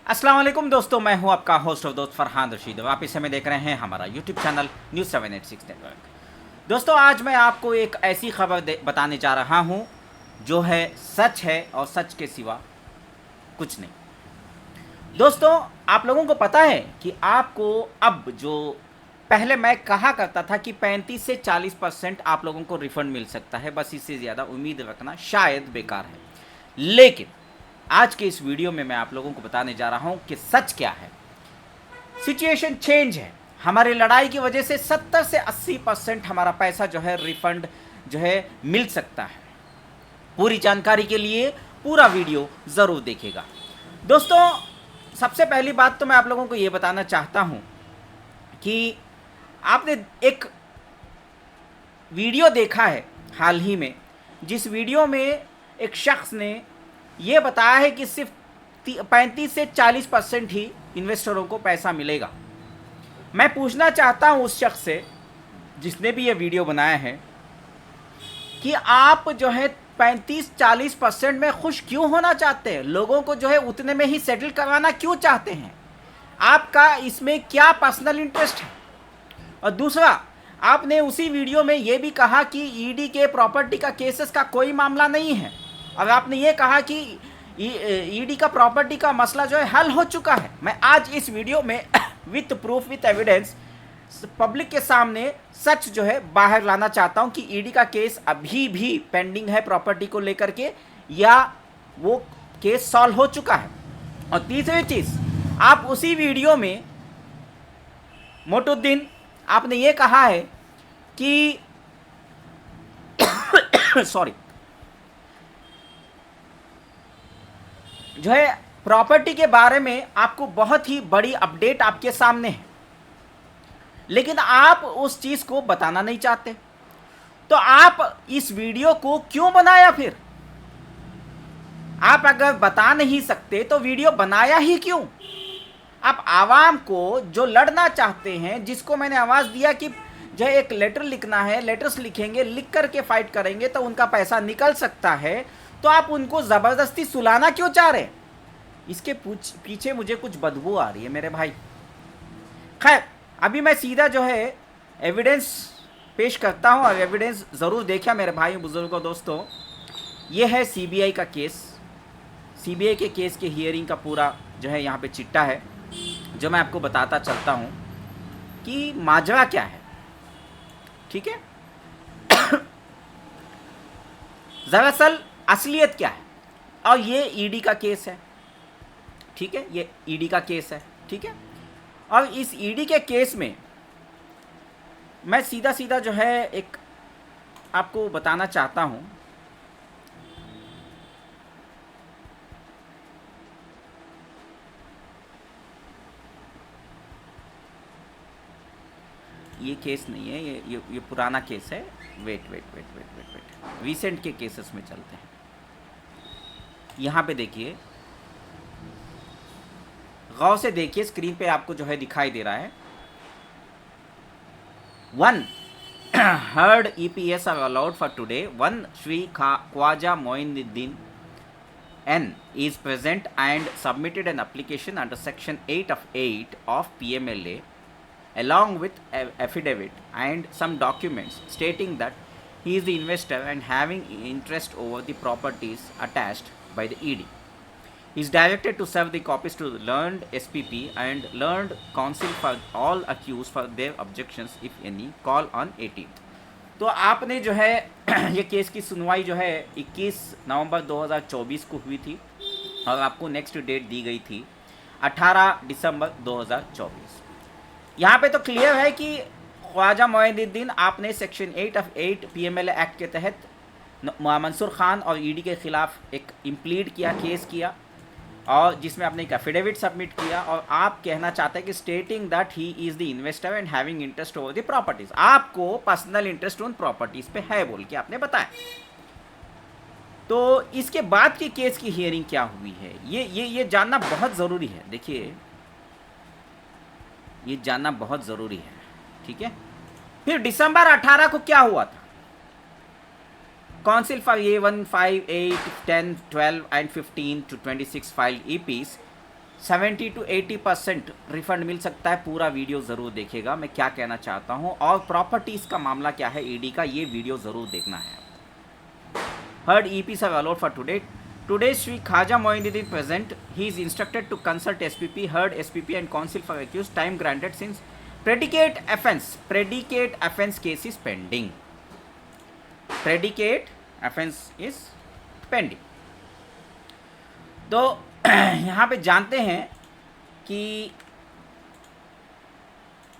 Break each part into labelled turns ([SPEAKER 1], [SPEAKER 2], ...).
[SPEAKER 1] अस्सलाम वालेकुम दोस्तों, मैं हूं आपका होस्ट और दोस्त फरहान रशीद। आप इस समय देख रहे हैं हमारा यूट्यूब चैनल न्यूज़ 786 नेटवर्क। दोस्तों, आज मैं आपको एक ऐसी खबर बताने जा रहा हूं जो है सच है और सच के सिवा कुछ नहीं। दोस्तों, आप लोगों को पता है कि आपको अब जो पहले मैं कहा करता था कि 35 से 40% आप लोगों को रिफंड मिल सकता है, बस इससे ज़्यादा उम्मीद रखना शायद बेकार है। लेकिन आज के इस वीडियो में मैं आप लोगों को बताने जा रहा हूं कि सच क्या है। सिचुएशन चेंज है। हमारी लड़ाई की वजह से 70 से 80% हमारा पैसा जो है रिफंड जो है मिल सकता है। पूरी जानकारी के लिए पूरा वीडियो ज़रूर देखिएगा। दोस्तों, सबसे पहली बात तो मैं आप लोगों को ये बताना चाहता हूं कि आपने एक वीडियो देखा है हाल ही में, जिस वीडियो में एक शख्स ने ये बताया है कि सिर्फ 35 से 40% ही इन्वेस्टरों को पैसा मिलेगा। मैं पूछना चाहता हूं उस शख्स से जिसने भी ये वीडियो बनाया है कि आप जो है 35-40% में खुश क्यों होना चाहते हैं? लोगों को जो है उतने में ही सेटल करवाना क्यों चाहते हैं? आपका इसमें क्या पर्सनल इंटरेस्ट है? और दूसरा, आपने उसी वीडियो में ये भी कहा कि ईडी के प्रॉपर्टी का केसेस का कोई मामला नहीं है, और आपने ये कहा कि ईडी का प्रॉपर्टी का मसला जो है हल हो चुका है। मैं आज इस वीडियो में with proof with evidence public के सामने सच जो है बाहर लाना चाहता हूं कि ईडी का केस अभी भी पेंडिंग है प्रॉपर्टी को लेकर के, या वो केस सॉल्व हो चुका है। और तीसरी चीज़, आप उसी वीडियो में मोटुद्दीन आपने ये कहा है कि सॉरी, जो है प्रॉपर्टी के बारे में आपको बहुत ही बड़ी अपडेट आपके सामने है, लेकिन आप उस चीज़ को बताना नहीं चाहते। तो आप इस वीडियो को क्यों बनाया फिर? आप अगर बता नहीं सकते तो वीडियो बनाया ही क्यों? आप आवाम को जो लड़ना चाहते हैं, जिसको मैंने आवाज़ दिया कि जो है एक लेटर लिखना है, लेटर्स लिखेंगे, लिख करके फाइट करेंगे तो उनका पैसा निकल सकता है, तो आप उनको ज़बरदस्ती सुलाना क्यों चाह रहे? इसके पीछे मुझे कुछ बदबू आ रही है मेरे भाई। खैर, अभी मैं सीधा जो है एविडेंस पेश करता हूं, और एविडेंस ज़रूर देखा मेरे भाई बुजुर्गों दोस्तों। ये है सीबीआई का केस। सीबीआई के केस के हियरिंग का पूरा जो है यहाँ पे चिट्ठा है, जो मैं आपको बताता चलता हूँ कि माजरा क्या है। ठीक है, दरअसल असलियत क्या है। और ये ईडी का केस है, ठीक है, ये ईडी का केस है, ठीक है। और इस ईडी के केस में मैं सीधा सीधा जो है एक आपको बताना चाहता हूं, ये केस नहीं है, ये पुराना केस है। Wait wait wait wait wait wait recent के केसेस में चलते हैं। यहाँ पे देखिए, गौर से देखिए, स्क्रीन पे आपको जो है दिखाई दे रहा है। 1 heard EPS are allowed for today. 1 Sri Khwaja Moinuddin N is present and submitted an application under section 8 of 8 of PMLA along with affidavit and some documents stating that he is the investor and having interest over the properties attached by the ED. He is directed to serve the copies to the learned SPP and learned counsel for all accused for their objections if any. Call on 18th. तो आपने जो है ये case की सुनवाई जो है 21 नवंबर 2024 को हुई थी, और आपको नेक्स्ट डेट दी गई थी 18 दिसंबर 2024। यहाँ पे तो क्लियर है कि ख्वाजा मोइनुद्दीन आपने सेक्शन 8 ऑफ 8 PMLA एक्ट के तहत मंसूर खान और ईडी के खिलाफ एक इम्प्लीड किया, केस किया, और जिसमें आपने एक एफिडेविट सबमिट किया, और आप कहना चाहते हैं कि stating that he is the investor and having interest over the properties. आपको पर्सनल इंटरेस्ट उन प्रॉपर्टीज़ पे है बोल के आपने बताया। तो इसके बाद की केस की हियरिंग क्या हुई है, ये जानना बहुत ज़रूरी है। देखिए, ये जानना बहुत ज़रूरी है, ठीक है। फिर दिसंबर 18 को क्या हुआ था? Counsel for A1, 5, 8, 10, 12 and 15 to 26 filed EPs 70 to 80% refund मिल सकता है। पूरा वीडियो ज़रूर देखिएगा मैं क्या कहना चाहता हूँ, और प्रॉपर्टीज़ का मामला क्या है ईडी का, ये वीडियो ज़रूर देखना है। Heard EPs are allowed for today. Today Sri Khaja Moinuddin present. He is instructed to consult SPP, heard SPP and counsel for accused. Time granted since predicate offence case is pending. Predicate offence is pending. तो यहाँ पे जानते हैं कि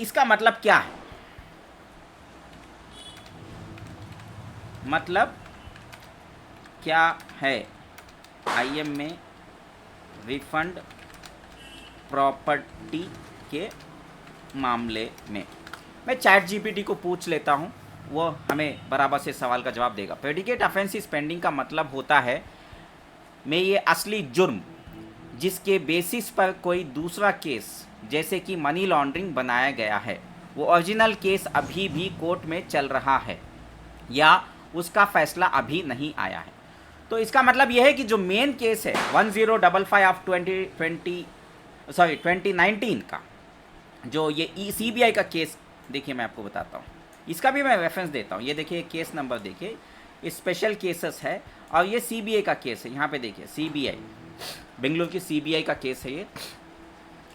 [SPEAKER 1] इसका मतलब क्या है। मतलब क्या है आईएम में रिफंड प्रॉपर्टी के मामले में। मैं चैट जीपीटी को पूछ लेता हूँ, वो हमें बराबर से सवाल का जवाब देगा। प्रेडिकेट ऑफेंस इज पेंडिंग का मतलब होता है में ये असली जुर्म जिसके बेसिस पर कोई दूसरा केस जैसे कि मनी लॉन्ड्रिंग बनाया गया है, वो ओरिजिनल केस अभी भी कोर्ट में चल रहा है या उसका फैसला अभी नहीं आया है। तो इसका मतलब यह है कि जो मेन केस है 1055 ऑफ 2019 का, जो ये सीबीआई का केस, देखिए मैं आपको बताता हूँ, इसका भी मैं रेफरेंस देता हूँ। ये देखिए केस नंबर, देखिए ये स्पेशल केसेस है और ये सीबीआई का केस है। यहाँ पे देखिए सीबीआई, बेंगलुरु की सीबीआई का केस है ये,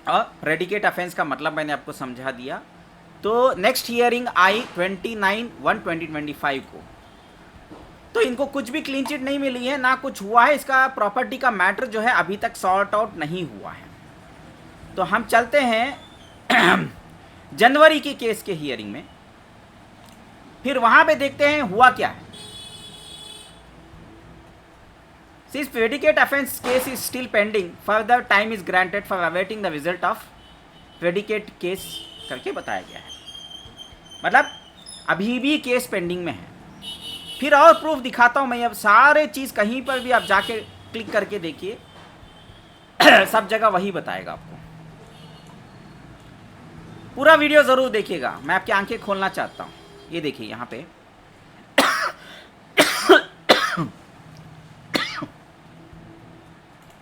[SPEAKER 1] और प्रेडिकेट ऑफेंस का मतलब मैंने आपको समझा दिया। तो नेक्स्ट हियरिंग आई 29/1/2025 को। तो इनको कुछ भी क्लीन चिट नहीं मिली है, ना कुछ हुआ है, इसका प्रॉपर्टी का मैटर जो है अभी तक सॉर्ट आउट नहीं हुआ है। तो हम चलते हैं जनवरी के केस के हियरिंग में, फिर वहां पे देखते हैं हुआ क्या है। Since predicate offense case is still pending, further time is granted for awaiting the result of predicate case करके बताया गया है। मतलब अभी भी केस पेंडिंग में है। फिर और प्रूफ दिखाता हूं मैं, अब सारे चीज़ कहीं पर भी आप जाके क्लिक करके देखिए सब जगह वही बताएगा आपको। पूरा वीडियो ज़रूर देखिएगा, मैं आपकी आंखें खोलना चाहता हूँ। ये देखिए यहाँ पे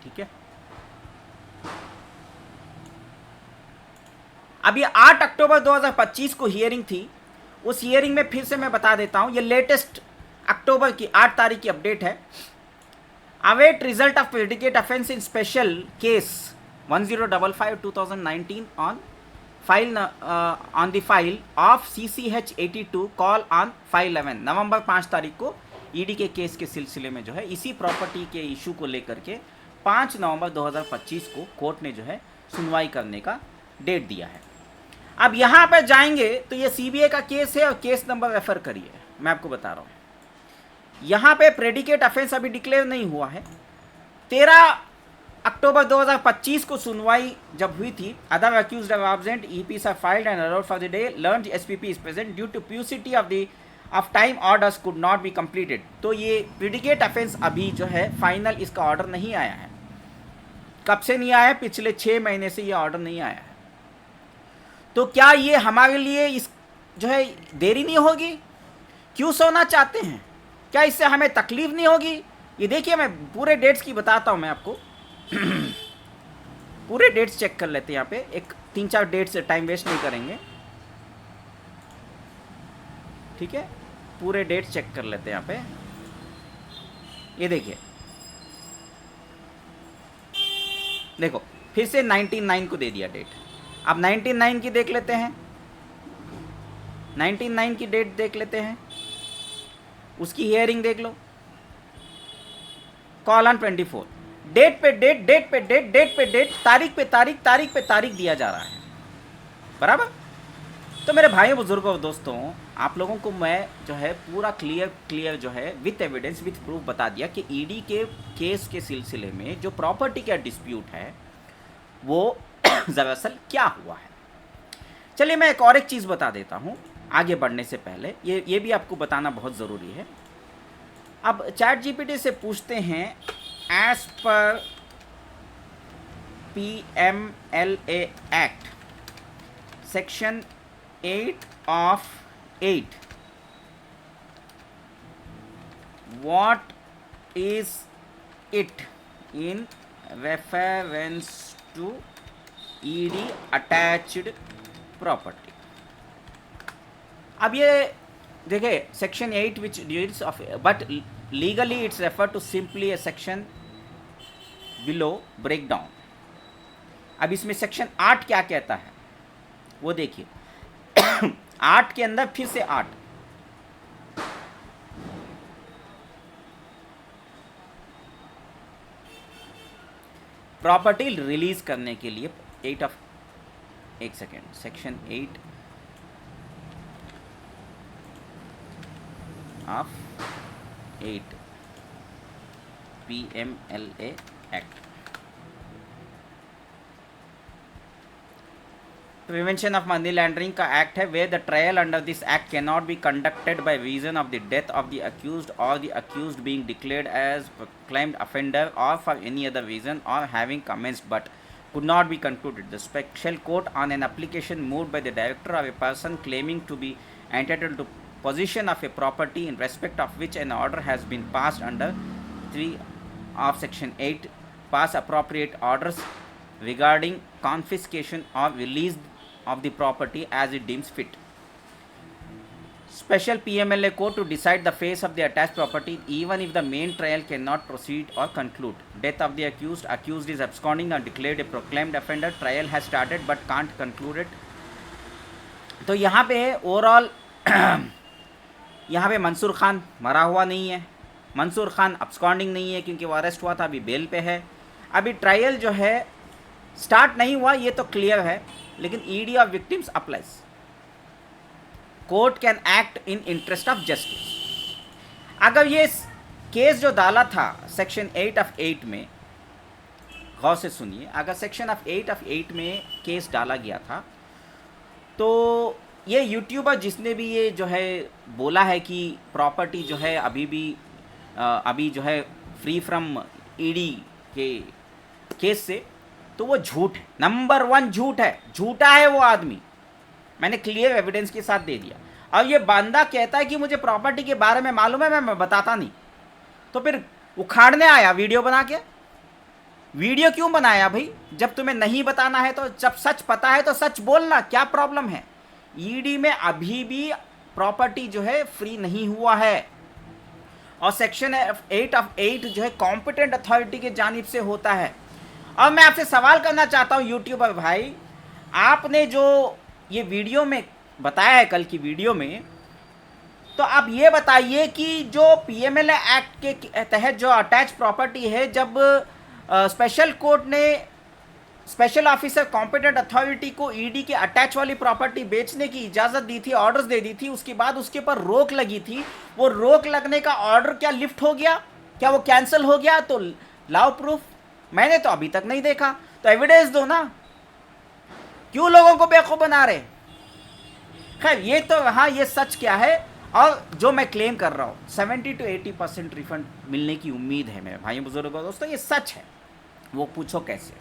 [SPEAKER 1] ठीक है। अब ये 8 अक्टूबर 2025 को हियरिंग थी। उस हियरिंग में फिर से मैं बता देता हूं, ये लेटेस्ट अक्टूबर की 8 तारीख की अपडेट है। Await result of predicate offence in special case 1055/2019 on file on the file of CCH 82 call on file 11 नवंबर 5 तारीख को ईडी के केस के सिलसिले में जो है इसी प्रॉपर्टी के इशू को लेकर के 5 नवंबर 2025 को कोर्ट ने जो है सुनवाई करने का डेट दिया है। अब यहाँ पर जाएंगे तो ये सीबीआई का केस है और केस नंबर रेफर करिए, मैं आपको बता रहा हूँ। यहाँ पे प्रेडिकेट ऑफेंस अभी डिक्लेयर नहीं हुआ है। 13 अक्टूबर 2025 को सुनवाई जब हुई थी, other accused are absent, EPs are filed and allowed for the day, learned SPP is present due to paucity of time orders could not be completed. तो ये प्रेडिकेट ऑफेंस अभी जो है फाइनल इसका ऑर्डर नहीं आया है। कब से नहीं आया है? पिछले 6 महीने से ये ऑर्डर नहीं आया है। तो क्या ये हमारे लिए इस जो है देरी नहीं होगी? क्यों सोना चाहते हैं? क्या इससे हमें तकलीफ नहीं होगी? ये देखिए मैं पूरे डेट्स की बताता हूँ मैं आपको पूरे डेट्स चेक कर लेते हैं। यहाँ पे एक 3-4 डेट्स से टाइम वेस्ट नहीं करेंगे, ठीक है। पूरे डेट्स चेक कर लेते हैं यहाँ पे। ये देखिए, देखो फिर से 19/9 को दे दिया डेट। अब 19/9 की देख लेते हैं, 19/9 की डेट देख लेते हैं, उसकी हियरिंग देख लो। कॉल ऑन 24, डेट पे डेट, डेट पे डेट, डेट पे डेट, तारीख पे तारीख, तारीख पे तारीख दिया जा रहा है, बराबर। तो मेरे भाइयों बुजुर्गों और दोस्तों, आप लोगों को मैं जो है पूरा क्लियर जो है विथ एविडेंस विथ प्रूफ बता दिया कि ईडी के केस के सिलसिले में जो प्रॉपर्टी का डिस्प्यूट है वो दरअसल क्या हुआ है। चलिए मैं एक और एक चीज़ बता देता हूँ आगे बढ़ने से पहले, ये भी आपको बताना बहुत ज़रूरी है। अब चैट जीपीटी से पूछते हैं, as per PMLA act section 8 of 8, what is it in reference to ED attached property. अब ये देखिए section 8 which deals of, but legally it's refer to simply a section below break down. अब इसमें section 8 क्या कहता है वो देखिए। 8 के अंदर फिर से 8, प्रॉपर्टी रिलीज करने के लिए 8 ऑफ, एक second, section 8 of 8 PMLA act, prevention of money laundering का एक्ट है, where the trial under this act can not be conducted by reason of the death of the accused और the accused being declared as proclaimed offender or for any other reason or having commenced but could not be concluded. The special court on an application moved by the director of a person claiming to be entitled to possession of a property in respect of which an order has been passed under 3 of section 8 pass appropriate orders regarding confiscation or release of the property as it deems fit. Special PMLA court to decide the face of the attached property even if the main trial cannot proceed or conclude. Death of the accused, accused is absconding or declared a proclaimed offender, trial has started but can't conclude it. तो यहाँ पे overall यहाँ पे मंसूर खान मरा हुआ नहीं है, Mansoor Khan absconding नहीं है क्योंकि वो अरेस्ट हुआ था, अभी बेल पे है, अभी ट्रायल जो है स्टार्ट नहीं हुआ, ये तो क्लियर है, लेकिन ED of victims applies. Court can act in interest of justice. अगर ये केस जो डाला था सेक्शन 8 ऑफ 8 में, गौर से सुनिए, अगर सेक्शन ऑफ 8 ऑफ 8 में केस डाला गया था तो ये यूट्यूबर जिसने भी ये जो है बोला है कि प्रॉपर्टी जो है अभी जो है फ्री फ्रॉम ईडी के केस से, तो वो झूठ है, नंबर 1 झूठ है, झूठा है वो आदमी, मैंने क्लियर एविडेंस के साथ दे दिया। और ये बंदा कहता है कि मुझे प्रॉपर्टी के बारे में मालूम है, मैं बताता नहीं, तो फिर उखाड़ने आया वीडियो बना के। वीडियो क्यों बनाया भाई? जब तुम्हें नहीं बताना है तो, जब सच पता है तो सच बोलना, क्या प्रॉब्लम है? ईडी में अभी भी प्रॉपर्टी जो है फ्री नहीं हुआ है, और सेक्शन 8 ऑफ 8 जो है कॉम्पिटेंट अथॉरिटी के जानिब से होता है। और मैं आपसे सवाल करना चाहता हूं यूट्यूबर भाई, आपने जो ये वीडियो में बताया है, कल की वीडियो में, तो आप ये बताइए कि जो पीएमएलए एक्ट के तहत जो अटैच प्रॉपर्टी है, जब स्पेशल कोर्ट ने स्पेशल ऑफिसर कॉम्पिटेंट अथॉरिटी को ईडी के अटैच वाली प्रॉपर्टी बेचने की इजाज़त दी थी, ऑर्डर्स दे दी थी, उसके बाद उसके ऊपर रोक लगी थी, वो रोक लगने का ऑर्डर क्या लिफ्ट हो गया? क्या वो कैंसिल हो गया? तो लाओ प्रूफ। मैंने तो अभी तक नहीं देखा, तो एविडेंस दो ना, क्यों लोगों को बेवकूफ़ बना रहे? खैर, ये तो हाँ, ये सच क्या है, और जो मैं क्लेम कर रहा हूँ 70 to 80% रिफंड मिलने की उम्मीद है मेरे भाइयों बुजुर्गों दोस्तों, ये सच है। वो पूछो कैसे?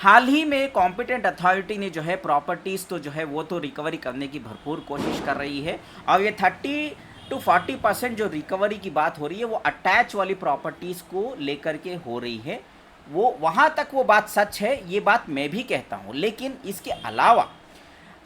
[SPEAKER 1] हाल ही में कॉम्पिटेंट अथॉरिटी ने जो है प्रॉपर्टीज़ तो जो है वो तो रिकवरी करने की भरपूर कोशिश कर रही है, और ये 30 to 40% जो रिकवरी की बात हो रही है वो अटैच वाली प्रॉपर्टीज़ को लेकर के हो रही है। वो वहाँ तक वो बात सच है, ये बात मैं भी कहता हूँ। लेकिन इसके अलावा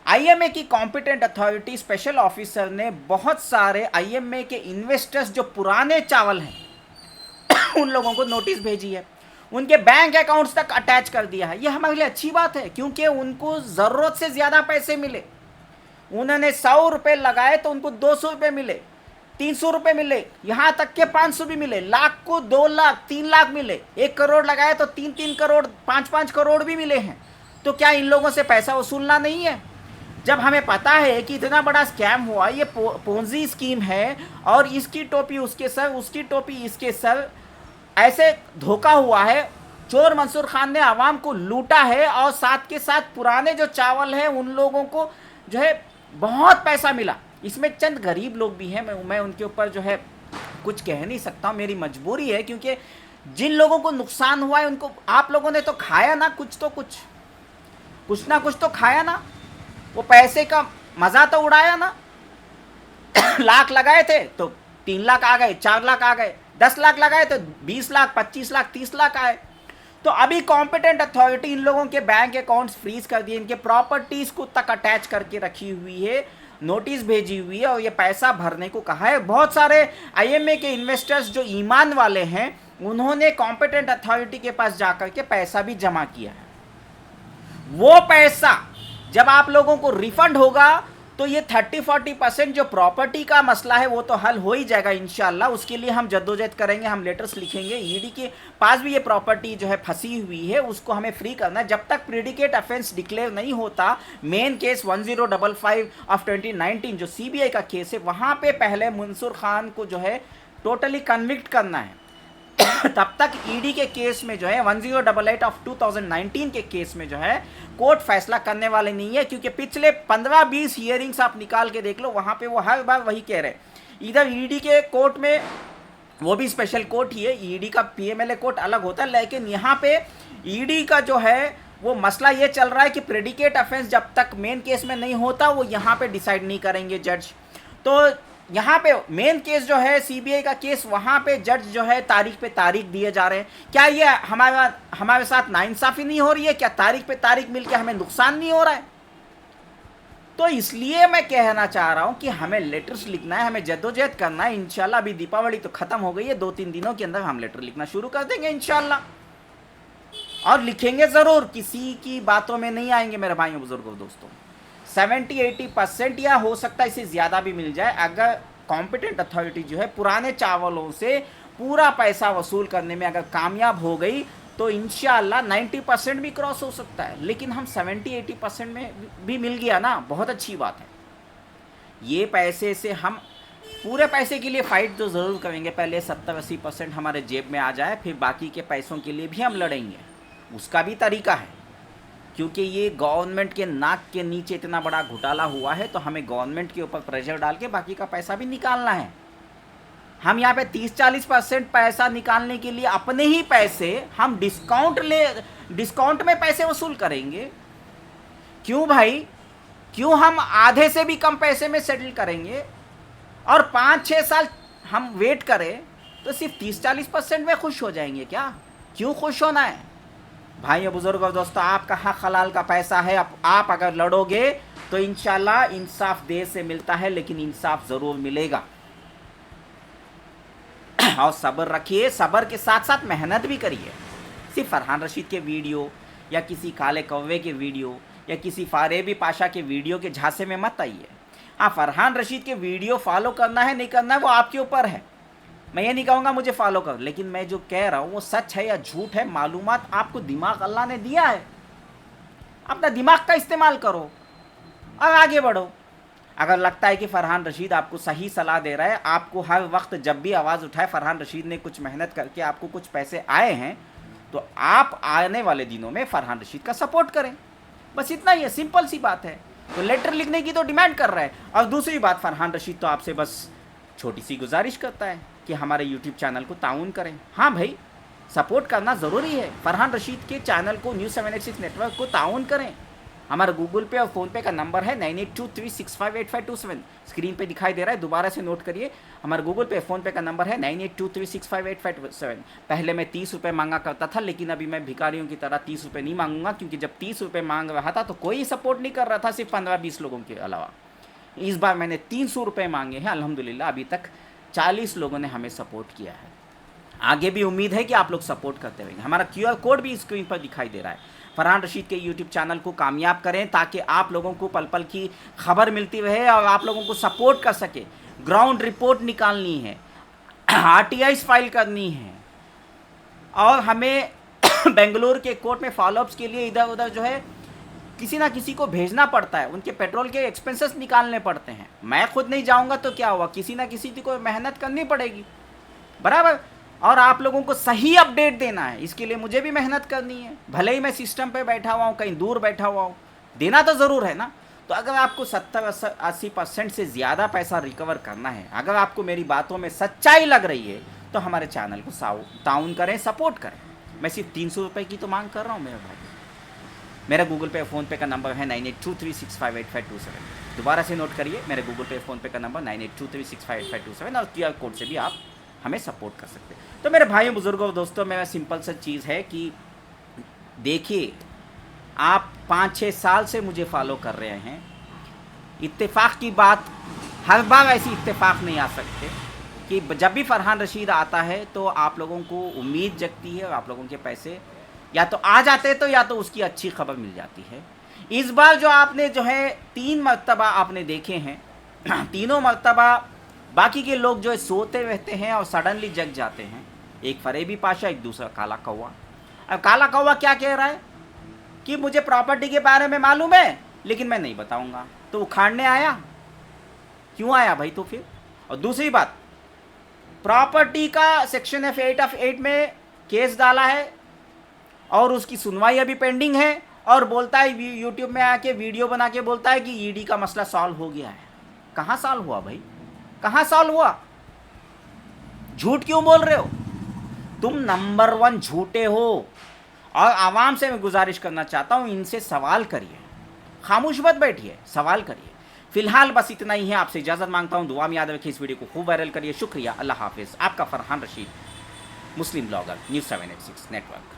[SPEAKER 1] आईएमए की कॉम्पिटेंट अथॉरिटी स्पेशल ऑफिसर ने बहुत सारे आईएमए के इन्वेस्टर्स जो पुराने चावल हैं उन लोगों को नोटिस भेजी है, उनके बैंक अकाउंट्स तक अटैच कर दिया है। ये हमारे लिए अच्छी बात है, क्योंकि उनको ज़रूरत से ज़्यादा पैसे मिले। उन्होंने 100 रुपये लगाए तो उनको 200 रुपये मिले, 300 रुपये मिले, यहाँ तक के 500 भी मिले, लाख को 2 लाख 3 लाख मिले, 1 करोड़ लगाए तो 3-3 करोड़ 5-5 करोड़ भी मिले हैं। तो क्या इन लोगों से पैसा वसूलना नहीं है? जब हमें पता है कि इतना बड़ा स्कैम हुआ, ये पोंजी स्कीम है, और इसकी टोपी उसके सर, उसकी टोपी इसके सर, ऐसे धोखा हुआ है। चोर मंसूर खान ने आवाम को लूटा है, और साथ के साथ पुराने जो चावल हैं उन लोगों को जो है बहुत पैसा मिला। इसमें चंद गरीब लोग भी हैं, मैं उनके ऊपर जो है कुछ कह नहीं सकता हूँ, मेरी मजबूरी है, क्योंकि जिन लोगों को नुकसान हुआ है उनको आप लोगों ने तो खाया ना, कुछ ना कुछ तो खाया ना, वो पैसे का मज़ा तो उड़ाया ना। लाख लगाए थे तो 3 लाख आ गए, 4 लाख आ गए, 10 लाख लगाए तो 20 लाख 25 लाख 30 लाख आए। तो अभी कॉम्पिटेंट अथॉरिटी इन लोगों के बैंक अकाउंट्स फ्रीज कर दिए, इनके प्रॉपर्टीज को तक अटैच करके रखी हुई है, नोटिस भेजी हुई है और ये पैसा भरने को कहा है। बहुत सारे आईएमए के इन्वेस्टर्स जो ईमान वाले हैं उन्होंने कॉम्पिटेंट अथॉरिटी के पास जाकर के पैसा भी जमा किया है। वो पैसा जब आप लोगों को रिफंड होगा तो ये 30-40% जो प्रॉपर्टी का मसला है वो तो हल हो ही जाएगा इंशाल्लाह। उसके लिए हम जद्दोजहद करेंगे, हम लेटर्स लिखेंगे, ईडी के पास भी ये प्रॉपर्टी जो है फंसी हुई है उसको हमें फ्री करना है। जब तक प्रेडिकेट ऑफेंस डिक्लेयर नहीं होता, मेन केस 1055 ऑफ 2019 जो सीबीआई का केस है, वहां पे पहले मंसूर खान को जो है टोटली कन्विक्ट करना है। तब तक ईडी के केस में जो है 1088 ऑफ 2019 के केस में जो है कोर्ट फैसला करने वाले नहीं है, क्योंकि पिछले 15-20 हियरिंग्स आप निकाल के देख लो, वहां पे वो हर बार वही कह रहे हैं। इधर ईडी के कोर्ट में, वो भी स्पेशल कोर्ट ही है, ईडी का पीएमएलए कोर्ट अलग होता है, लेकिन यहाँ पे ईडी का जो है वो मसला ये चल रहा है कि प्रेडिकेट ऑफेंस जब तक मेन केस में नहीं होता वो यहाँ पे डिसाइड नहीं करेंगे जज। तो यहाँ पे मेन केस जो है सीबीआई का केस, वहाँ पे जज जो है तारीख पे तारीख दिए जा रहे हैं। क्या ये हमारे साथ नाइंसाफी नहीं हो रही है? क्या तारीख पे तारीख मिलके हमें नुकसान नहीं हो रहा है? तो इसलिए मैं कहना चाह रहा हूँ कि हमें लेटर्स लिखना है, हमें जद्दोजहद करना है। इंशाल्लाह अभी दीपावली तो खत्म हो गई है, 2-3 दिनों के अंदर हम लेटर लिखना शुरू कर देंगे इंशाल्लाह, और लिखेंगे जरूर, किसी की बातों में नहीं आएंगे मेरे भाइयों बुजुर्गों दोस्तों। 70-80% या हो सकता है इससे ज़्यादा भी मिल जाए अगर कॉम्पिटेंट अथॉरिटी जो है पुराने चावलों से पूरा पैसा वसूल करने में अगर कामयाब हो गई तो इंशाअल्लाह 90% भी क्रॉस हो सकता है। लेकिन हम 70-80% में भी मिल गया ना, बहुत अच्छी बात है। ये पैसे से हम पूरे पैसे के लिए फ़ाइट तो ज़रूर करेंगे, पहले 70-80% हमारे जेब में आ जाए, फिर बाकी के पैसों के लिए भी हम लड़ेंगे। उसका भी तरीका है, क्योंकि ये गवर्नमेंट के नाक के नीचे इतना बड़ा घोटाला हुआ है, तो हमें गवर्नमेंट के ऊपर प्रेशर डाल के बाकी का पैसा भी निकालना है। हम यहाँ पे 30-40% पैसा निकालने के लिए अपने ही पैसे हम डिस्काउंट में पैसे वसूल करेंगे। क्यों भाई? क्यों हम आधे से भी कम पैसे में सेटल करेंगे और 5-6 साल हम वेट करें तो सिर्फ 30-40% में खुश हो जाएंगे क्या? क्यों खुश होना है भाइयों बुजुर्गों दोस्तों? आपका हक हलाल का पैसा है, आप अगर लड़ोगे तो इंशाल्लाह इंसाफ देर से मिलता है लेकिन इंसाफ ज़रूर मिलेगा। और सब्र रखिए, सब्र के साथ साथ मेहनत भी करिए। सिर्फ फरहान रशीद के वीडियो या किसी काले कौवे के वीडियो या किसी फारेबी पाशा के वीडियो के झांसे में मत आइए। हाँ, फरहान रशीद के वीडियो फॉलो करना है नहीं करना है वो आपके ऊपर है, मैं ये नहीं कहूँगा मुझे फॉलो कर, लेकिन मैं जो कह रहा हूँ वो सच है या झूठ है, मालूमात आपको दिमाग अल्लाह ने दिया है, अपना दिमाग का इस्तेमाल करो और आगे बढ़ो। अगर लगता है कि फरहान रशीद आपको सही सलाह दे रहा है, आपको हर वक्त जब भी आवाज़ उठाए फरहान रशीद ने कुछ मेहनत करके आपको कुछ पैसे आए हैं, तो आप आने वाले दिनों में फरहान रशीद का सपोर्ट करें, बस इतना ही है, सिंपल सी बात है। तो लेटर लिखने की तो डिमांड कर रहा है। और दूसरी बात, फरहान रशीद तो आपसे बस छोटी सी गुजारिश करता है कि हमारे यूट्यूब चैनल को ताउन करें। हाँ भाई, सपोर्ट करना ज़रूरी है। फरहान रशीद के चैनल को, न्यूज़ 786 नेटवर्क को ताउन करें। हमारा गूगल पे और फ़ोनपे का नंबर है 9823658527, स्क्रीन पे दिखाई दे रहा है, दोबारा से नोट करिए। हमारा गूगल पे फ़ोनपे का नंबर है 9823658527। पहले मैं 30 रुपये मांगा करता था, लेकिन अभी मैं भिखारियों की तरह 30 रुपये नहीं मांगूंगा, क्योंकि जब 30 रुपये मांग रहा था तो कोई सपोर्ट नहीं कर रहा था, सिर्फ 15-20 लोगों के अलावा। इस बार मैंने 300 रुपये मांगे हैं, अल्हम्दुलिल्लाह अभी तक 40 लोगों ने हमें सपोर्ट किया है। आगे भी उम्मीद है कि आप लोग सपोर्ट करते रहेंगे। हमारा QR कोड भी स्क्रीन पर दिखाई दे रहा है। फरहान रशीद के यूट्यूब चैनल को कामयाब करें ताकि आप लोगों को पल पल की खबर मिलती रहे और आप लोगों को सपोर्ट कर सके। ग्राउंड रिपोर्ट निकालनी है, RTIs फाइल करनी है, और हमें बेंगलुरु के कोर्ट में फॉलोअप्स के लिए इधर उधर जो है किसी ना किसी को भेजना पड़ता है, उनके पेट्रोल के एक्सपेंसेस निकालने पड़ते हैं। मैं खुद नहीं जाऊंगा तो क्या हुआ, किसी ना किसी को मेहनत करनी पड़ेगी, बराबर। और आप लोगों को सही अपडेट देना है, इसके लिए मुझे भी मेहनत करनी है। भले ही मैं सिस्टम पे बैठा हुआ हूँ, कहीं दूर बैठा हुआ हूँ, देना तो ज़रूर है ना। तो अगर आपको 70-80% से ज़्यादा पैसा रिकवर करना है, अगर आपको मेरी बातों में सच्चाई लग रही है, तो हमारे चैनल को ताउन करें, सपोर्ट करें। मैं सिर्फ 300 रुपये की तो मांग कर रहा हूँ मेरे भाई। मेरा गूगल पे फ़ोनपे का नंबर है 9823658527। दोबारा से नोट करिए, मेरे गूगल पे फ़ोनपे का नंबर 9823658527, और QR कोड से भी आप हमें सपोर्ट कर सकते हैं। तो मेरे भाइयों बुजुर्गों दोस्तों, मेरा सिंपल सा चीज़ है कि देखिए, आप 5-6 साल से मुझे फॉलो कर रहे हैं, इत्तेफाक की बात हर बार ऐसी इत्तेफाक नहीं आ सकते कि जब भी फरहान रशीद आता है तो आप लोगों को उम्मीद जगती है और आप लोगों के पैसे या तो आ जाते हैं तो या तो उसकी अच्छी खबर मिल जाती है। इस बार जो आपने जो है 3 मरतबा आपने देखे हैं, तीनों मरतबा बाकी के लोग जो है सोते रहते हैं और सडनली जग जाते हैं। एक फरेबी पाशा, एक दूसरा काला कौवा। अब काला कौवा क्या कह रहा है कि मुझे प्रॉपर्टी के बारे में मालूम है लेकिन मैं नहीं बताऊंगा। तो उखाड़ने आया, क्यों आया भाई? तो फिर और दूसरी बात, प्रॉपर्टी का सेक्शन F8 में केस डाला है और उसकी सुनवाई अभी पेंडिंग है और बोलता है यूट्यूब में आके वीडियो बना के बोलता है कि ईडी का मसला सॉल्व हो गया है। कहाँ सॉल्व हुआ भाई? कहाँ सॉल्व हुआ? झूठ क्यों बोल रहे हो? तुम नंबर 1 झूठे हो। और आवाम से मैं गुजारिश करना चाहता हूँ, इनसे सवाल करिए, खामोश मत बैठिए, सवाल करिए। फिलहाल बस इतना ही है, आपसे इजाज़त मांगता हूँ। दुआ में याद रखिए, इस वीडियो को खूब वायरल करिए। शुक्रिया, अल्लाह हाफिज़। आपका फरहान रशीद, मुस्लिम ब्लॉगर, न्यूज़ 786 नेटवर्क।